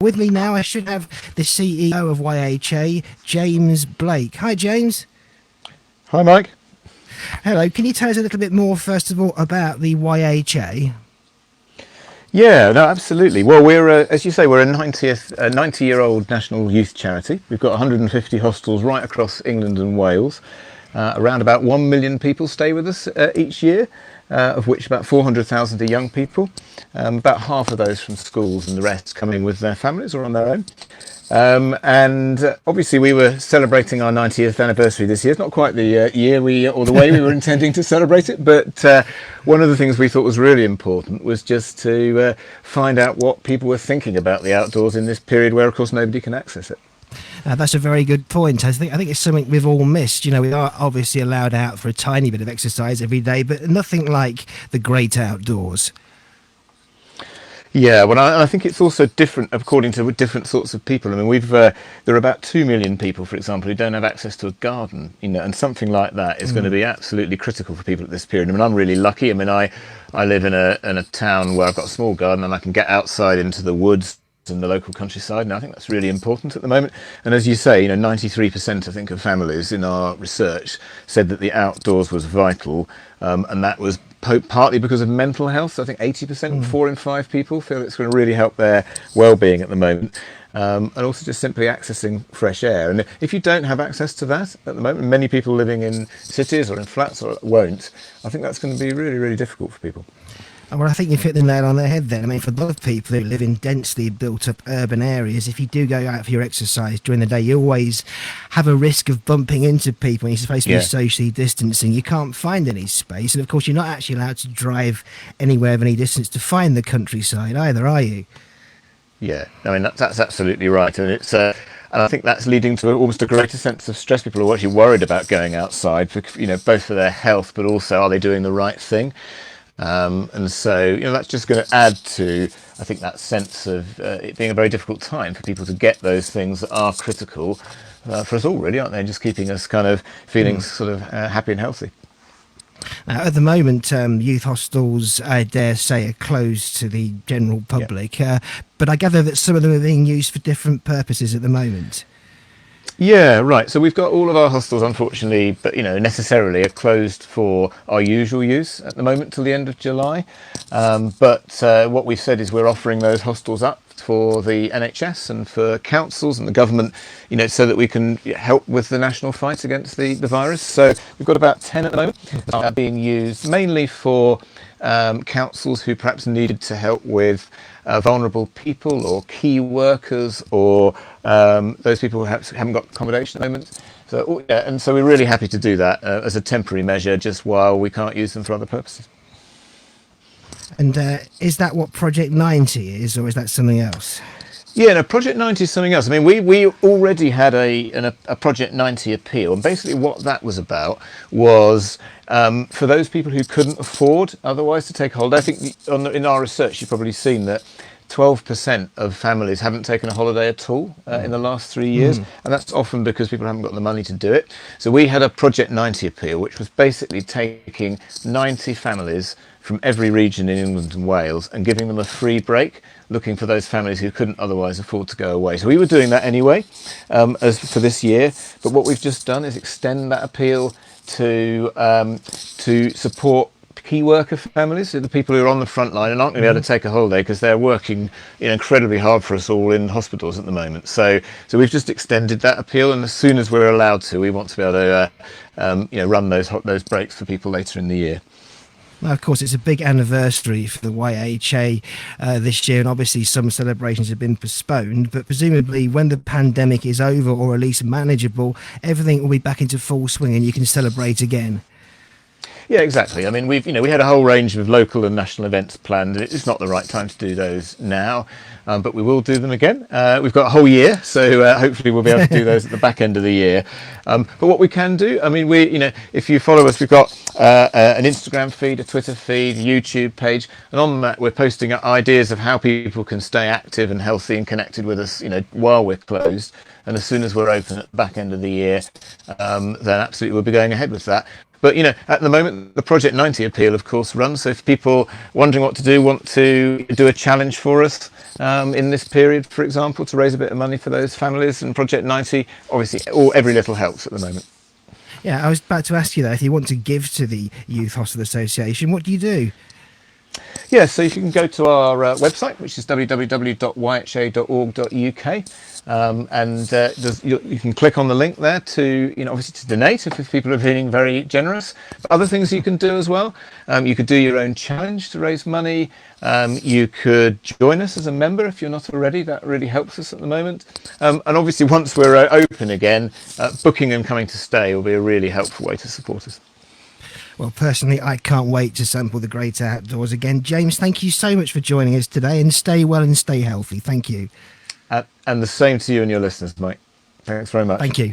with me now, I should have the CEO of YHA, James Blake. Hi, James. Hi, Mike. Hello. Can you tell us a little bit more, first of all, about the YHA? Yeah, no, absolutely. Well, we're, as you say, we're a 90-year-old national youth charity. We've got 150 hostels right across England and Wales. Around about 1 million people stay with us each year, of which about 400,000 are young people. About half of those from schools and the rest coming with their families or on their own. And obviously we were celebrating our 90th anniversary this year. It's not quite the year or the way we were intending to celebrate it, but one of the things we thought was really important was just to find out what people were thinking about the outdoors in this period where, of course, nobody can access it. That's a very good point. I think it's something we've all missed. You know, we are obviously allowed out for a tiny bit of exercise every day, but nothing like the great outdoors. Yeah, well, I think it's also different according to different sorts of people. I mean, there are about 2 million people, for example, who don't have access to a garden, you know, and something like that is going to be absolutely critical for people at this period. I mean, I'm really lucky. I mean, I live in a town where I've got a small garden and I can get outside into the woods and the local countryside, and I think that's really important at the moment. And as you say, you know, 93% I think of families in our research said that the outdoors was vital, and that was partly because of mental health. I think 80%, 4 in 5 people feel it's going to really help their well-being at the moment. And also just simply accessing fresh air. And if you don't have access to that at the moment, many people living in cities or in flats or won't, I think that's going to be really, really difficult for people. Well, I think you've hit the nail on the head then. I mean, for a lot of people who live in densely built-up urban areas, if you do go out for your exercise during the day, you always have a risk of bumping into people and you're supposed to be socially distancing. You can't find any space. And, of course, you're not actually allowed to drive anywhere of any distance to find the countryside either, are you? Yeah, I mean, that's absolutely right. And it's... and I think that's leading to almost a greater sense of stress. People are actually worried about going outside, for, you know, both for their health, but also are they doing the right thing? And so, you know, that's just going to add to, I think, that sense of it being a very difficult time for people to get those things that are critical for us all, really, aren't they? Just keeping us kind of feeling sort of happy and healthy. Now, at the moment, youth hostels, I dare say, are closed to the general public, but I gather that some of them are being used for different purposes at the moment. Yeah, right. So we've got all of our hostels, unfortunately, but, you know, necessarily are closed for our usual use at the moment till the end of July. But what we've said is we're offering those hostels up for the NHS and for councils and the government, you know, so that we can help with the national fight against the virus. So we've got about 10 at the moment that are being used mainly for councils who perhaps needed to help with vulnerable people or key workers or those people who perhaps haven't got accommodation at the moment. So, and so we're really happy to do that as a temporary measure just while we can't use them for other purposes. And is that what Project 90 is, or is that something else? Yeah, no, Project 90 is something else. I mean, we already had a Project 90 appeal, and basically what that was about was for those people who couldn't afford otherwise to take a holiday. I think in our research you've probably seen that 12% of families haven't taken a holiday at all in the last 3 years, and that's often because people haven't got the money to do it. So we had a Project 90 appeal, which was basically taking 90 families from every region in England and Wales and giving them a free break, looking for those families who couldn't otherwise afford to go away. So we were doing that anyway as for this year, but what we've just done is extend that appeal to support key worker families, so the people who are on the front line and aren't going to be able to take a holiday because they're working, you know, incredibly hard for us all in hospitals at the moment. So we've just extended that appeal, and as soon as we're allowed to, we want to be able to you know, run those breaks for people later in the year. Now, of course, it's a big anniversary for the YHA this year, and obviously some celebrations have been postponed, but presumably when the pandemic is over, or at least manageable, everything will be back into full swing and you can celebrate again. Yeah, exactly. I mean, we had a whole range of local and national events planned. It's not the right time to do those now, but we will do them again. We've got a whole year, so hopefully we'll be able to do those at the back end of the year. But what we can do, I mean, you know, if you follow us, we've got an Instagram feed, a Twitter feed, YouTube page, and on that we're posting ideas of how people can stay active and healthy and connected with us, you know, while we're closed. And as soon as we're open at the back end of the year, then absolutely we'll be going ahead with that. But, you know, at the moment, the Project 90 appeal, of course, runs. So if people wondering what to do want to do a challenge for us, in this period, for example, to raise a bit of money for those families. And Project 90, obviously, every little helps at the moment. Yeah, I was about to ask you that. If you want to give to the Youth Hostel Association, what do you do? Yeah, so you can go to our website, which is www.yha.org.uk, and you can click on the link there to, obviously to donate if people are feeling very generous. But other things you can do as well. You could do your own challenge to raise money. You could join us as a member if you're not already. That really helps us at the moment. And obviously, once we're open again, booking and coming to stay will be a really helpful way to support us. Well, personally, I can't wait to sample the great outdoors again. James, thank you so much for joining us today, and stay well and stay healthy. Thank you. And the same to you and your listeners, Mike. Thanks very much. Thank you.